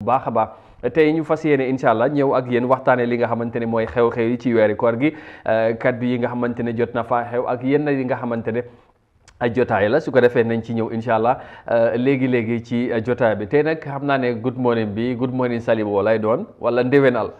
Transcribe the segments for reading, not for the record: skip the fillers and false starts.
baax a baax tey ñu fas yéene incha allah ñëw ak yéen waxtaane li nga xamante ne mooy xew-xew yi ci weeri koor gi kaddu yi nga xamante ne jot na faa xew ak yenn yi nga xamante ne ay jotaay la su ko defee nañ ci ñëw incha allah léegi-léegi ci jotaay bi tey nag xam naa ne good morning Salibo lay doon wala ndéwénal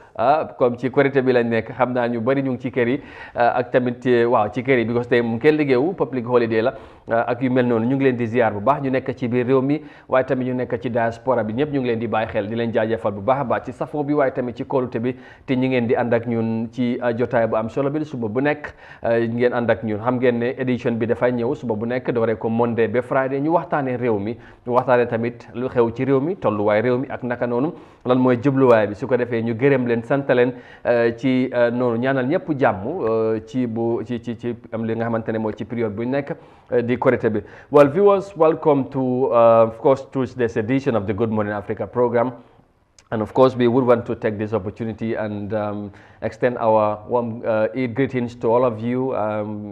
comme ci korité bi lañ nekk xam naa ñu bari ñu ngi ci kër yi ak tamit waaw ci kër yi because tey moom kenn liggéeyu public holiday la ak yu mel noonu ñu ngi leen di ziar bu baax ñu nekk ci biir réew mi waaye tamit ñu nekk ci diaspora bi ñëpp ñu ngi leen di bàyyi xel di leen jaajëfal bu baax a baax ci safoo bi waaye tamit ci kóolute bi te ñi ngeen di ànd ak ñun ci jotaay bu am solo bi suba bu nekk ngeen ànd ak ñun xam ngeen ne édition bi dafay ñëw suba bu nekk dooree ko Monday ba Friday ñu waxtaanee réew mi ñu waxtaanee tamit lu xew ci réew mi tolluwaay réew mi ak naka noonu lan mooy jubluwaay bi su ko defee ñu gërëm leen sant leen ci noonu ñaanal ñëpp jàmm ci am li nga xamante ne mooy ci période bu nekk di korité bi. Well, viewers, welcome to of course Tuesday's edition of the Good Morning Africa program. And of course, we would want to take this opportunity and extend our warm Eid greetings to all of you.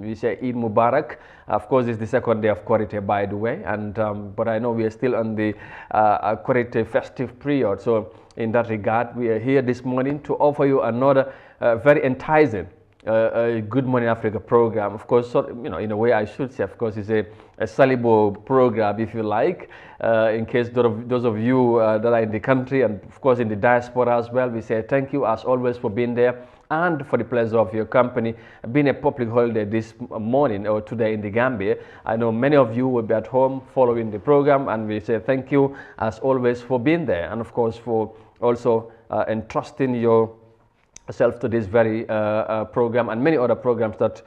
We say Eid Mubarak. Of course, it's the second day of Korite, by the way. And but I know we are still on the Korite festive period. So in that regard, we are here this morning to offer you another very enticing Good Morning Africa program. Of course, so, you know, in a way I should say, of course, it's a Salibo program, if you like, in case those of you that are in the country and, of course, in the diaspora as well. We say thank you, as always, for being there and for the pleasure of your company. Being a public holiday this morning or today in the Gambia, I know many of you will be at home following the program, and we say thank you, as always, for being there and, of course, for also entrusting yourself to this very program and many other programs that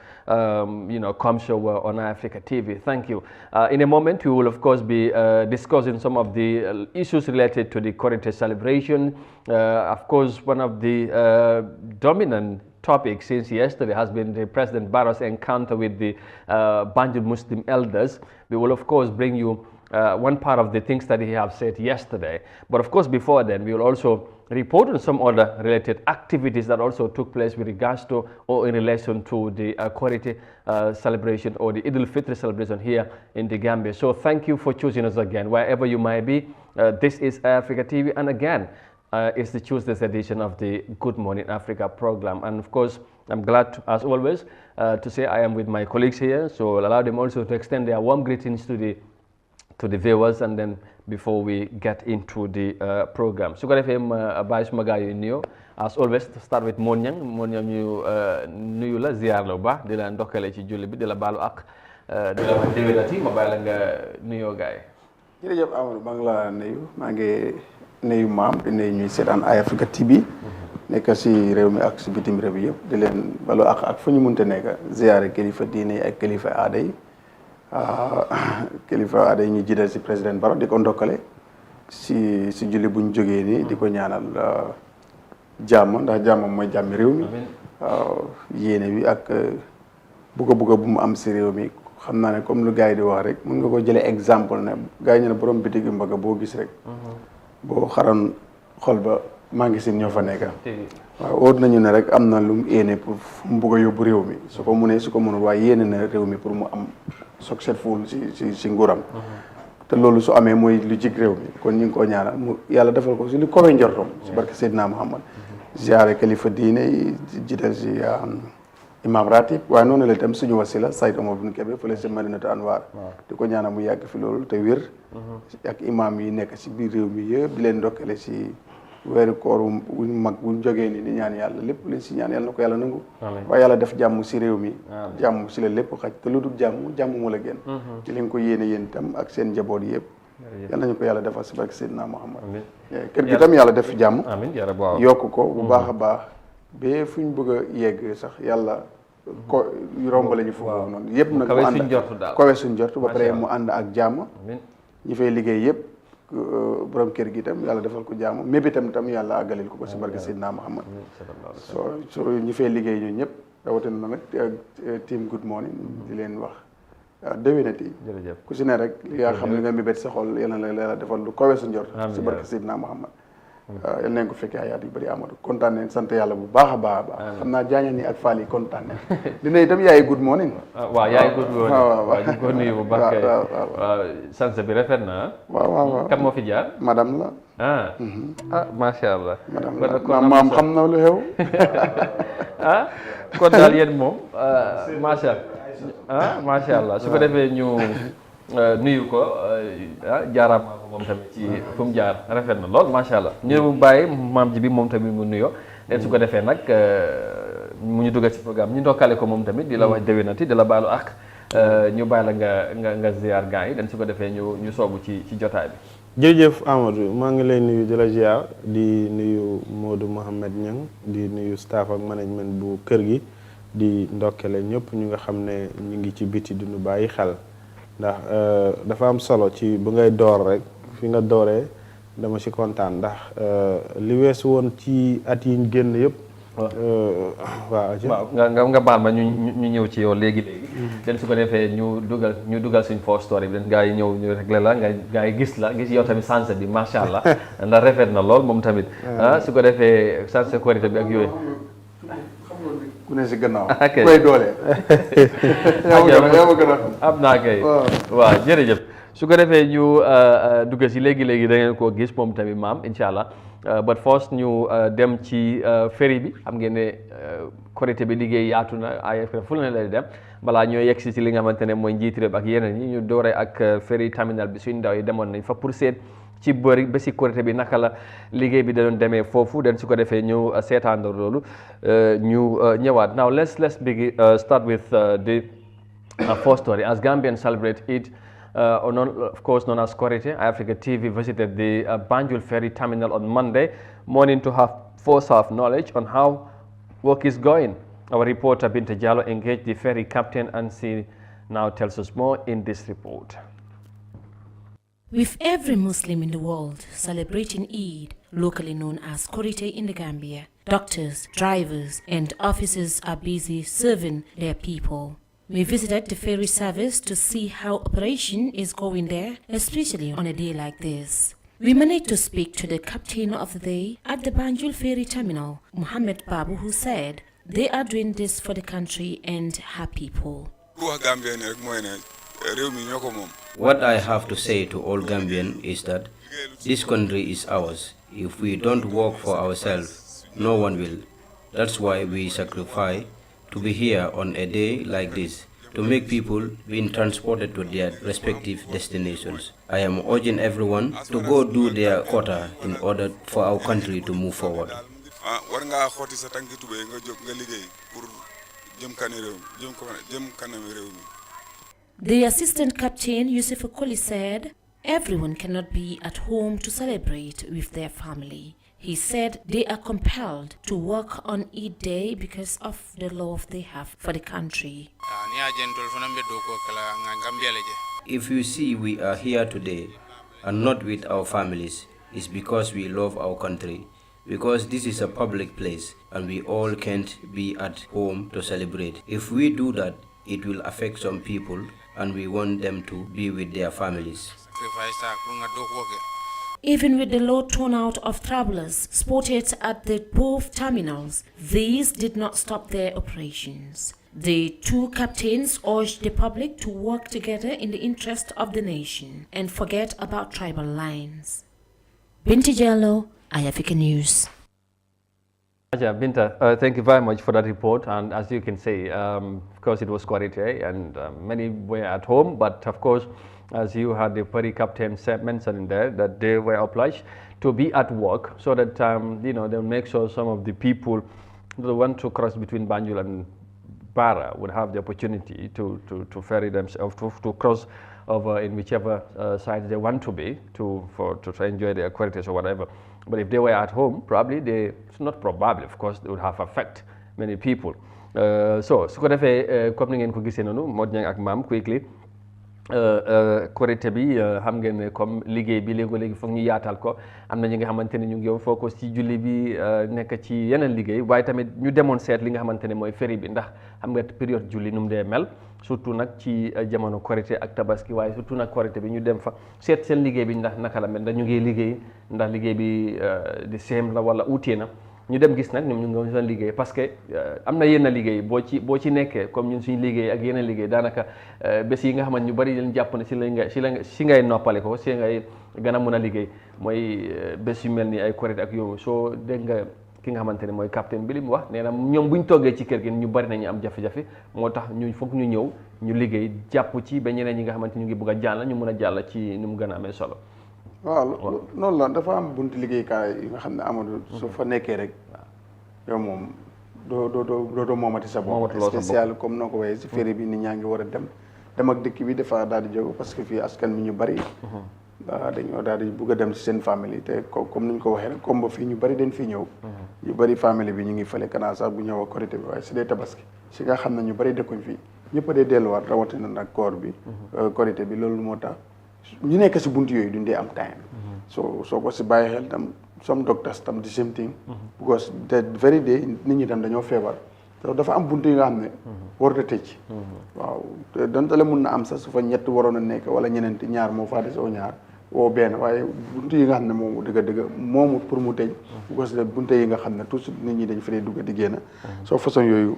comes over on Africa TV. Thank you. In a moment, we will of course be discussing some of the issues related to the Korite celebration. Of course, one of the dominant topic since yesterday has been the President Barrow's encounter with the Banjul Muslim elders. We will of course bring you one part of the things that he have said yesterday. But of course, before then, we will also report on some other related activities that also took place with regards to or in relation to the Korite celebration or the Eid al-Fitr celebration here in the Gambia. So thank you for choosing us again, wherever you might be. This is Africa TV, and again, it's the Tuesday's edition of the Good Morning Africa program. And of course, I'm glad, as always, to say I am with my colleagues here. So I'll allow them also to extend their warm greetings to the viewers, and then before we get into the program. So ko defee ma bàyyi suma gars yi nuyoo, as always, to start with Monyang ñu nuyu la ziar la bu baax di la ndokkale ci julli bi di la baalu ak di la wax déwénati ma bàyyi la nga nuyoo gars yi. jërëjëf Amadou, maa ngi la nuyu, maa ngi nuyu maam di nuyu ñuy seetaan Eye Africa TV nekk si réew mi ak si bitim réew yëpp di leen baalu ak fu ñu munte nekk ziare kilifa diine yi ak kilifa aada yi. kilifa aada yi ñu jiital si président Barrow di ko ndokkale si julli buñ jógee nii di ko ñaanal jàmm, ndax jàmm mooy jàmmi réew mi. Yéene bi ak bugga bu mu am si réew mi xam naa ne comme lu gars yi di wax rek mën nga ko jëlee exemple ne gars yi ñu ne borom bitig bi mbaga boo gis rek boo xaroon xol ba maa ngi si ñoo fa nekk. waaw óor nañu ne rek am na lu mu yéene pour mu bugg a yóbbu réew mi su ko mënee su ko mënul waaye yéene na réew mi pour mu am successful si nguuram. te loolu su amee mooy lu jig réew mi kon ñu ngi koo ñaanal mu yàlla defal ko si lu kowe njortom si barke Seydina Muhammad. ziare kilifa diine yi jiital si imam ratib waaye noonu la itam suñu wasila Saïd Omar bin Kébé fële si Madinatu Anwar di ko ñaanal mu yàgg fi loolu te wér. ak imam yi nekk si biir réew mi yëpp di leen ndokkale si weeru koor wu mag bu jógee ni di ñaan yàlla lépp leen si ñaan yàlla na ko yàlla nangu. waaye yàlla def jàmm si réew mi. jàmm si la lépp xaj te lu dul jàmm mu la gën. ci li nga ko yéene yéen itam ak seen njaboot yëpp. yàlla nañu ko yàlla defal si barke Seydina Muhammad. kër gi itam yàlla def jàmm. yokk ko bu baax a baax. ba fu ñu bëgg a yegg sax yàlla ko rombale ñu foofu noonu. yëpp nag mu ànd kowe suñ jort ba pare mu ànd ak jàmm. ñi fay liggéey yëpp. borom kër gi itam yàlla defal ko jaamu mébitam tam yàlla àggalil ko si barke Seydina Muhammad. so ñi fay liggéey ñun ñëpp rawatina nag team Good Morning di leen wax déwénati ku si ne rek li nga xam ne nga mébét sa xol yal na la yàlla defal lu kawe sa njort si barke Seydina Muhammad. yal nañ ko fekkee ayaat yu bëri Amadou kontaan nañ sant yàlla bu baax a baax a baax xam naa jaaña ni ak Fall yi kontaan nañ dina itam yaay Good Morning. waaw yaay Good Morning waaw ñu ko nuyu bu baax. waaw sanse bi rafet na. waaw kan moo fi jaar. madame la. macha allah. maam xam na lu xew. kon daal yéen moom macha allah su ko defee ñu nuyu ko jaaraam moom tamit ci fu mu jaar rafet na lool macha allah ñu bàyyi maam ji bi moom tamit mu nuyoo leen su ko defee nag mu ñu dugal ci programme ñu ndokkale ko moom tamit di la wax déwénati di la baalu ak ñu bàyyi la nga ziar gaa yi den su ko defee ñu soobu ci jotaay bi. jërëjëf Amadou maa ngi lay nuyu di la ziar di nuyu Modou Mohamed Niang di nuyu staff ak management bu kër gi di ndokkale ñëpp ñu nga xam ne ñu ngi ci biti du ñu bàyyi xel ndax dafa am solo ci bu ngay door rek fi nga dooree dama ci kontaan ndax li weesu woon ci at yi ñu génn yëpp. waaw nga baal ma ñu ñëw ci yow léegi den su ko defee ñu dugal suñ post story bi den gaa yi ñëw ñu réglé la gaa yi gis yow tamit sanse bi macha allah ndax rafet na lool moom tamit su ko defee sanse korité bi ak yooyu ku ne si gannaaw koy doole am naa kay waaw jërëjëf su ko defee ñu dugg si léegi da ngeen koo gis moom tamit maam incha allah but first ñu dem ci ferry bi xam ngeen ne korité bi liggéey yaatu na AFP fu la lay dem balaa ñoo yegg si li nga xamante ne mooy njiit réew ak yeneen yi ñu dooree ak ferry terminal bi suñ ndaw yi demoon nañ fa pour seet ci bëri ba si korité bi naka la liggéey bi da doon demee foofu den su ko defee ñu seetaandoo loolu ñu ñëwaat now let's begin start with the first story as Gambians celebrate Eid. Of course known as Korité, Africa TV visited the Banjul Ferry Terminal on Monday morning to have first-hand knowledge on how work is going. Our reporter Binta Jallow engaged the ferry captain and she now tells us more in this report. With every Muslim in the world celebrating Eid, locally known as Korité in the Gambia, doctors, drivers and officers are busy serving their people. We visited the ferry service to see how operation is going there, especially on a day like this. We managed to speak to the captain of the day at the Banjul Ferry Terminal, Muhammad Babu, who said they are doing this for the country and her people. What I have to say to all Gambians is that this country is ours. If we don't work for ourselves, no one will. That's why we sacrifice to be here on a day like this, to make people being transported to their respective destinations. I am urging everyone to go do their quota in order for our country to move forward. The assistant captain, Yusuf Okoli, said everyone cannot be at home to celebrate with their family. He said they are compelled to work on Eid Day because of the love they have for the country. If you see we are here today and not with our families, it's because we love our country. Because this is a public place and we all can't be at home to celebrate. If we do that, it will affect some people and we want them to be with their families. Even with the low turnout of travelers spotted at the both terminals, these did not stop their operations. The two captains urged the public to work together in the interest of the nation and forget about tribal lines. Binta Jallow, iAfrica News. Binta, thank you very much for that report. And as you can see, of course, it was Korité and many were at home. But of course, as you had the ferry captain mentioned in there, that they were obliged to be at work so that, they'll make sure some of the people who want to cross between Banjul and Barra would have the opportunity to ferry themselves, to cross over in whichever side they want to be to enjoy their Korités or whatever. But if they were at home, it's not probably, of course, they would have affect many people. So su ko defee comme ni ngeen ko gisee noonu Modou Niang ak Mam quickly Korité bi xam ngeen ne comme liggéey bi léegi foog ñu yaatal ko am na ñi nga xamante ne ñu ngi focus ci julli bi nekk ci yeneen liggéey waaye tamit ñu demoon seet li nga xamante ne mooy ferry bi ndax xam nga période julli nu mu dee mel surtout nag ci jamono Korité ak Tabaski waaye surtout nag Korité bi ñu dem fa seet seen liggéey bi ndax naka la mel ndax ñu ngi liggéey ndax liggéey bi di seem la wala uutee na ñu dem gis nag ñoom ñu ngi doon liggéey parce que am na yenn liggéey boo ci nekkee comme ñun suñu liggéey ak yeneen liggéey daanaka bés yi nga xamante ñu bari leen jàpp ne si ngay noppale ko si ngay gën a mën a liggéey mooy bés yu mel ni ay korite ak yow soo dégg nga ki nga xamante ne mooy capitaine bi li mu wax nee na ñoom bu ñu toggee ci kër gi ñu bari nañu am jafe-jafe moo tax ñu foog ñu ñëw ñu liggéey jàpp ci ba ñeneen ñi nga xamante ñu ngi bëgg a jàll ñu mën a jàll ci ni mu gën a amee solo. waaw noonu la dafa am buntu liggéeykaay yi nga xam ne Amadou su fa nekkee rek yow moom doo moomati sa bopp spécial comme noo ko waxee si féeri bi nit ñaa ngi war a dem ak dëkk bi dafa daal di jóg parce que fii askan bi ñu bari dañoo daal di bugg a dem si seen famille te comme ni ñu ko waxee rek comme ba fii ñu bari dañ fi ñëw ñu bari famille bi ñu ngi fële kanaa sax bu ñëw ak korité bi waaye si dee tabaski si nga xam ne ñu bari dëkkuñ fii ñëpp a dee delluwaat rawatina nag koor bi korité bi loolu moo tax ñu nekk si buntu yooyu duñ dee am time soo ko si bàyyi xel tam some doctors tam the same thing because the very day nit ñi tam dañoo feebar te dafa am buntu yi nga xam ne warut a tëj waaw donte la mun na am sax su fa ñett waroon a nekk wala ñeneenti ñaar moo faa des oo ñaar woo benn waaye buntu yi nga xam ne moom dëgg moomu pour mu tëj because de buntu yi nga xam ne toujours nit ñi dañ fa dee dugg di génn soo façon yooyu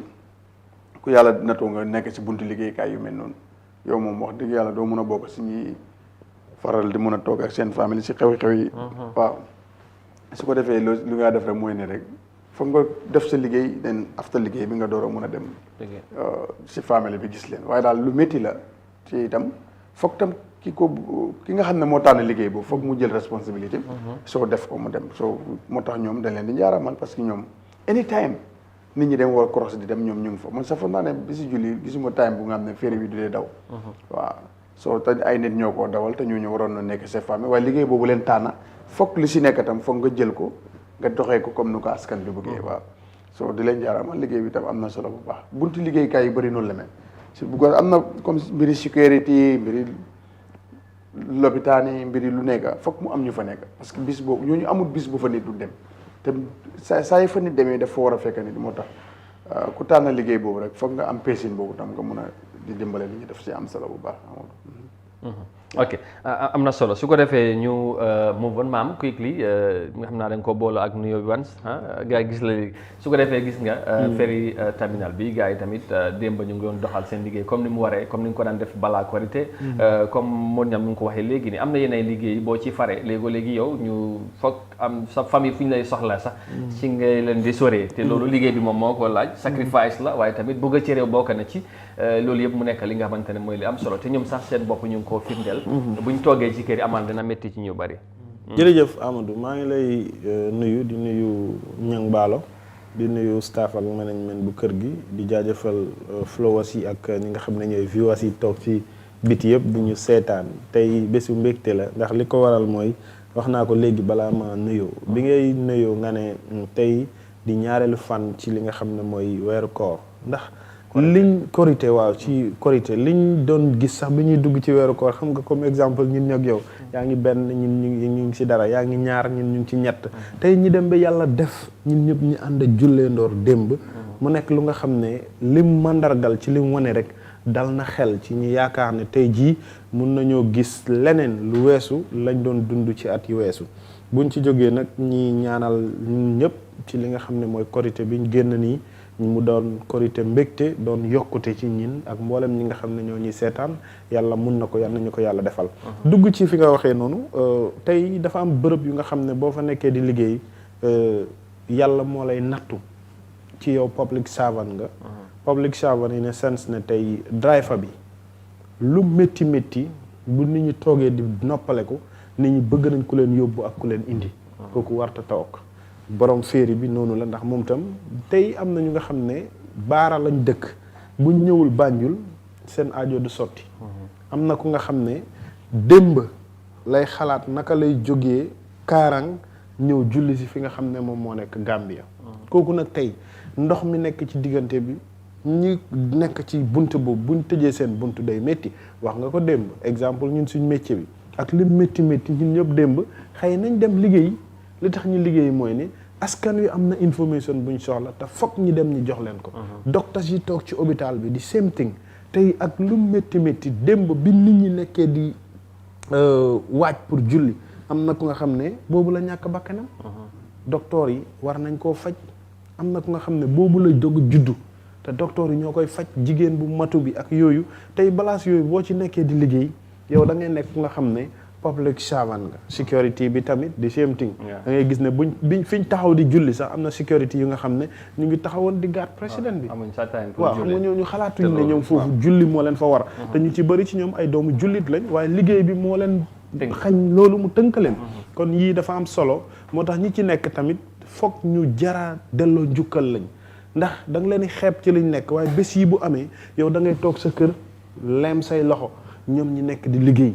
ku yàlla natoo nga nekk si buntu liggéeykaay yu mel noonu yow moom wax dëgg yàlla doo mun a bokk si ñi faral di mun a toog ak seen famille si xew-xew yi waaw su ko defee lu nga def rek mooy ne rek foog nga def sa liggéey den after liggéey bi nga door a mun a dem si famille bi gis leen waaye daal lu métti la ci itam foog tam ki nga xam ne moo tànn liggéey boobu foog mu jël responsabilité soo def ko mu dem soo moo tax ñoom dañ leen di njaaramal parce que ñoom anytime nit ñi dem war cross di dem ñoom ñu ngi fa man sax foog naa ne bi si julli gisuma time bu nga xam ne féeri bi du dee daw waaw soo te ay nit ñoo koo dawal te ñooñu waroon na nekk sa famille waaye liggéey boobu leen tànna foog li si nekk tam foog nga jël ko nga doxee ko comme nu ko askan bi bëggee waaw soo di leen jaarama liggéey bi tam am na solo bu baax buntu liggéeykaay yu bëri noonu la mel si bu ko am na comme mbiri sécurité mbiri lopitaan yi mbiri lu nekk foog mu am ñu fa nekk parce que bis boobu ñooñu amul bis bu fa nit du dem te saa yi fa nit demee dafa war a fekk nit moo tax ku tànn liggéey boobu rek foog nga am pesin boobu tam nga mun a di dimbale li ñu def si am solo bu baax ok am na solo su ko defee ñu move on maam quickly nga xam naa da nga ko boole ak nuyoo bi once gars yi gis la léegi su ko defee gis nga ferry terminal bi gars yi tamit démb ñu ngi doon doxal seen liggéey comme ni mu waree comme ni nga ko daan def balaa korité comme moo ñam ñu ngi ko waxee léegi ni am na yeneen liggéey boo ci fare léegi yow ñu foog am sa famille fu ñu lay soxla sax ci ngay leen di soree te loolu liggéey bi moom moo ko laaj sacrifice la waaye tamit bëgg a ci réew bokk na ci loolu yëpp mu nekk li nga xamante ne mooy li am solo te ñoom sax seen bopp ñu ngi koo firndeel buñ toogee ci kër yi amaan dina métti ci ñu bari jërëjëf Amadou maa ngi lay nuyu di nuyu Ñang Baalo di nuyu staff ak management bu kër gi di jaajëfal followers yi ak ñi nga xam ne ñooy viewers yi toog ci biti yëpp di ñu seetaan tey bésu mbégte la ndax li ko waral mooy wax naa ko léegi balaa ma nuyoo bi ngay nuyoo nga ne tey di ñaareelu fan ci li nga xam ne mooy weeru koor ndax liñ korité waaw ci korité liñ doon gis sax bi ñuy dugg ci weeru koor xam nga comme exemple ñun ñoo ak yow yaa ngi benn ñun ñu ngi ci dara yaa ngi ñaar ñun ñu ngi ci ñett tey ñi dem ba yàlla def ñun ñëpp ñu ànd jullee ndoor démb mu nekk lu nga xam ne lim mandargal ci lim wane rek dal na xel ci ñi yaakaar ne tey jii mun nañoo gis leneen lu weesu lañ doon dund ci at yu weesu buñ ci jógee nag ñi ñaanal ñun ñëpp ci li nga xam ne mooy korité biñ génn nii mu doon korité mbégte doon yokkute ci ñin ak mboolem ñi nga xam ne ñoo ñuy seetaan yàlla mun na ko yàlla nañu ko yàlla defal dugg ci fi nga waxee noonu tey dafa am bërëb yu nga xam ne boo fa nekkee di liggéey yàlla moo lay nattu ci yow public servant nga public servant in a sense ne tey driver bi lu métti métti bu nit ñi toogee di noppale ko nit ñi bëgg nañ ku leen yóbbu ak ku leen indi kooku warta toog borom féeri bi noonu la ndax moom tam tey am na ñu nga xam ne baara lañ dëkk buñ ñëwul Banjul seen aajo du sotti am na ku nga xam ne démb lay xalaat naka lay jógee Kaarang ñëw julli si fi nga xam ne moom moo nekk Gambia kooku nag tey ndox mi nekk ci diggante bi ñi nekk ci bunt boobu buñ tëjee seen bunt day métti wax nga ko démb exemple ñun suñ métier bi ak li métti métti ñun ñëpp démb xëy nañ dem liggéey li tax ñu liggéey mooy ne askan wi am na information buñ soxla te foog ñi dem ñi jox leen ko docteurs yi toog ci hôpital bi di same thing tey ak lu métti métti démb bi nit ñi nekkee di waaj pour julli am na ku nga xam ne boobu la ñàkk bakkanam docteur yi war nañ koo faj am na ku nga xam ne boobu lay dog juddu te docteur yi ñoo koy faj jigéen bu matu bi ak yooyu tey balaas yooyu boo ci nekkee di liggéey yow da ngay nekk ku nga xam ne public servant nga security bi tamit the same thing da ngay gis ne biñ fiñ taxaw di julli sax am na security yu nga xam ne ñu ngi taxawoon di garde président bi waaw xam nga ñu xalaatuñ ne ñoom foofu julli moo leen fa war te ñu ci bëri ci ñoom ay doomu jullit lañ waaye liggéey bi moo leen xañ loolu mu tënk leen kon yii dafa am solo moo tax ñi ci nekk tamit foog ñu jara delloo njukkal lañ ndax da nga leen di xeeb ci liñ nekk waaye bés yi bu amee yow da ngay toog sa kër leem say loxo ñoom ñi nekk di liggéey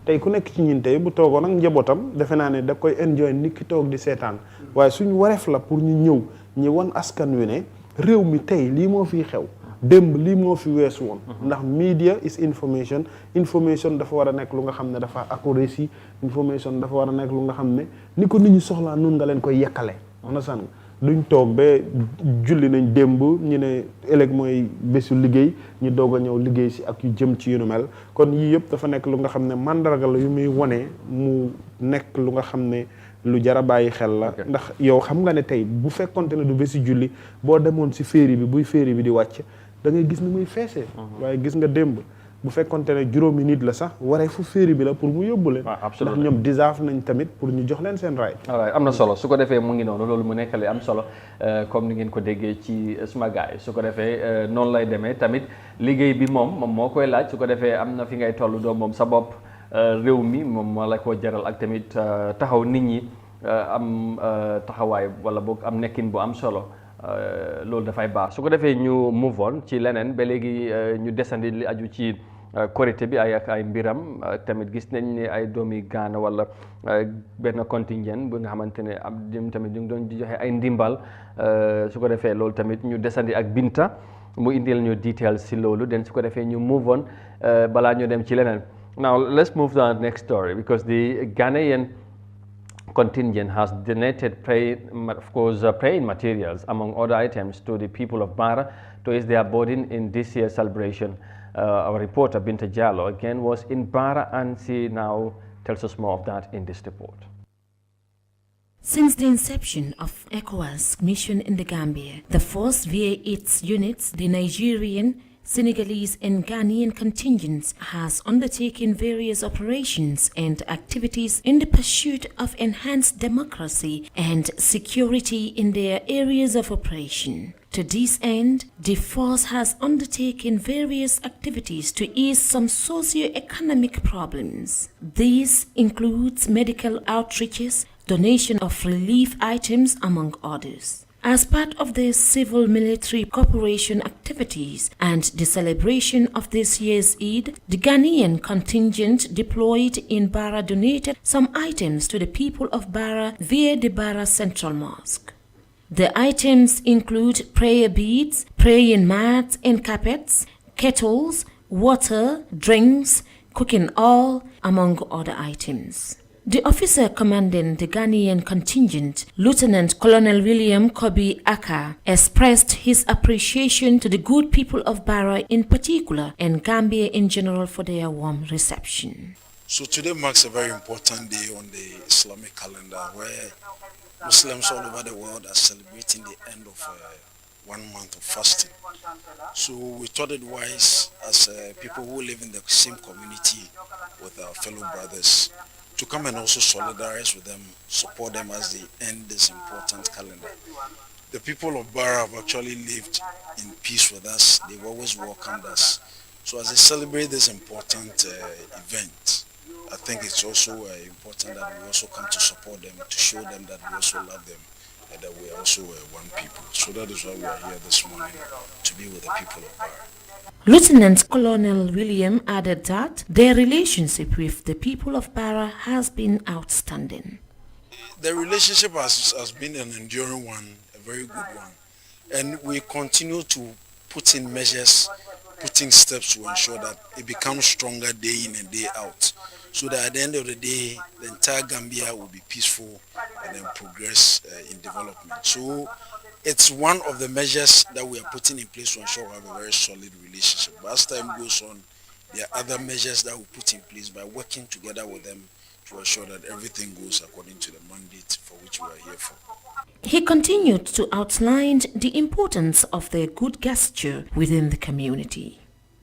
tey ku nekk ci ñun tey bu toogoon ak njabootam defe naa ne da koy enjoy nit ki toog di seetaan waaye suñu wareef la pour ñu ñëw ñi wan askan wi ne réew mi tey lii moo fiy xew démb lii moo fi weesu woon ndax media is information dafa war a nekk lu nga xam ne dafa accuracy information dafa war a nekk lu nga xam ne ni ko nit ñi soxlaa nun nga leen koy yekkale wax na san duñ toog ba julli nañ démb ñu ne ëllëg mooy bésu liggéey ñu doog a ñëw liggéey si ak yu jëm ci yu nu mel kon yii yëpp dafa nekk lu nga xam ne mandarga la yu muy wane mu nekk lu nga xam ne lu jar a bàyyi xel la ndax yow xam nga ne tey bu fekkonte ne du bési julli boo demoon si féeri bi buy féeri bi di wàcc da ngay gis ni muy feesee waaye gis nga démb bu fekkonte ne juróomi nit la sax waree fu féeri bi la pour mu yóbbu leen ndax ñoom deserve nañ tamit pour ñu jox leen seen raay am na solo su ko defee mu ngi noonu loolu mu nekk li am solo comme ni ngeen ko déggee ci suma gaay su ko defee noonu lay demee tamit liggéey bi moom moo koy laaj su ko defee am na fi ngay toll doo moom sa bopp réew mi moom moo la ko jaral ak tamit taxaw nit ñi am taxawaay wala boog am nekkin bu am solo loolu dafay baax su ko defee ñu move on ci leneen ba léegi ñu desandi li aju ci korité bi ay mbiram tamit gis nañ ne ay doomi Ghana wala benn contingent bu nga xamante ne am dim tamit ñu ngi doon joxe ay ndimbal su ko defee loolu tamit ñu desandi ak Binta mu indil ñu details si loolu den su ko defee ñu move on balaa ñu dem ci leneen now let's move to the next story because the Ghanaian contingent has donated praying materials among other items to the people of Bara to ease their burden in this year's celebration. Our reporter Binta Jallo again was in Bara and she now tells us more of that in this report. Since the inception of ECOWAS mission in the Gambia, the force via its units, the Nigerian, Senegalese and Ghanaian contingents has undertaken various operations and activities in the pursuit of enhanced democracy and security in their areas of operation. To this end, the force has undertaken various activities to ease some socio-economic problems. These includes medical outreaches, donation of relief items, among others. As part of the civil-military cooperation activities and the celebration of this year's Eid, the Ghanaian contingent deployed in Bara donated some items to the people of Bara via the Bara Central Mosque. The items include prayer beads, praying mats and carpets, kettles, water, drinks, cooking oil, among other items. The officer commanding the Ghanaian contingent, Lieutenant Colonel William Kobi Aka, expressed his appreciation to the good people of Bara in particular and Gambia in general for their warm reception. So today marks a very important day on the Islamic calendar where Muslims all over the world are celebrating the end of 1 month of fasting. So we thought it wise as people who live in the same community with our fellow brothers to come and also solidarize with them, support them as they end this important calendar. The people of Bara have actually lived in peace with us. They've always welcomed us. So as they celebrate this important event, I think it's also important that we also come to support them, to show them that we also love them and that we are also one people. So that is why we are here this morning, to be with the people of Bara. Lieutenant Colonel William added that their relationship with the people of Bara has been outstanding. The relationship has been an enduring one, a very good one. And we continue to put in measures, putting steps to ensure that it becomes stronger day in and day out. So that at the end of the day, the entire Gambia will be peaceful and then progress in development. So it's one of the measures that we are putting in place to ensure we have a very solid relationship. But as time goes on, there are other measures that we put in place by working together with them to ensure that everything goes according to the mandate for which we are here for. He continued to outline the importance of their good gesture within the community.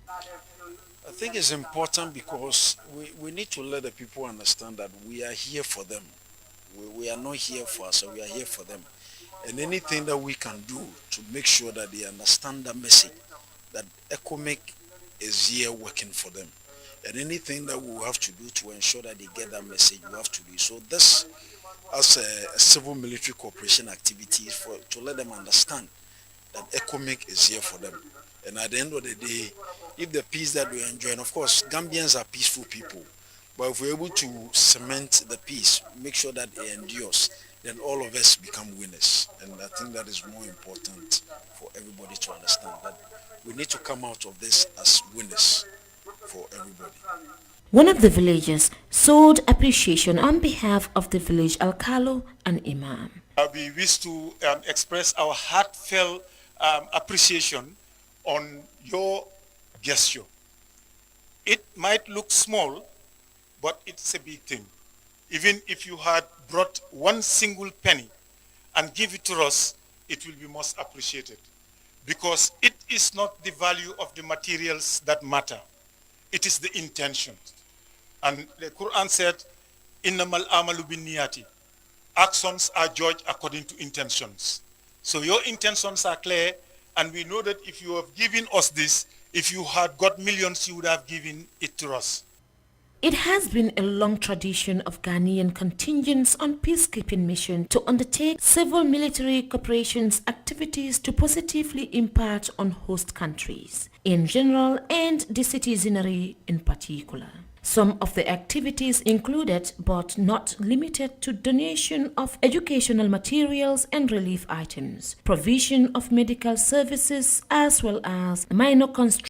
I think it's important because we need to let the people understand that we are here for them. We are not here for us, we are here for them. And anything that we can do to make sure that they understand the message, that ECOMIC is here working for them. And anything that we will have to do to ensure that they get that message, we have to do. So this, as a civil military cooperation activity, is to let them understand that ECOMIC is here for them. And at the end of the day, if the peace that we enjoy, and of course, Gambians are peaceful people, but if we're able to cement the peace, make sure that it endures, then all of us become winners. And I think that is more important for everybody to understand, that we need to come out of this as winners for everybody. One of the villagers showed appreciation on behalf of the village alcalo and imam. We wish to express our heartfelt appreciation on your gesture. It might look small, but it's a big thing. Even if you had brought one single penny and give it to us, it will be most appreciated. Because it is not the value of the materials that matter. It is the intention. And the Quran said, Innamal amalu bin niyati. Actions are judged according to intentions. So your intentions are clear, and we know that if you have given us this, if you had got millions, you would have given it to us. It has been a long tradition of Ghanaian contingents on peacekeeping mission to undertake several military cooperations activities to positively impact on host countries in general and the citizenry in particular. Some of the activities included, but not limited to, donation of educational materials and relief items, provision of medical services, as well as minor construction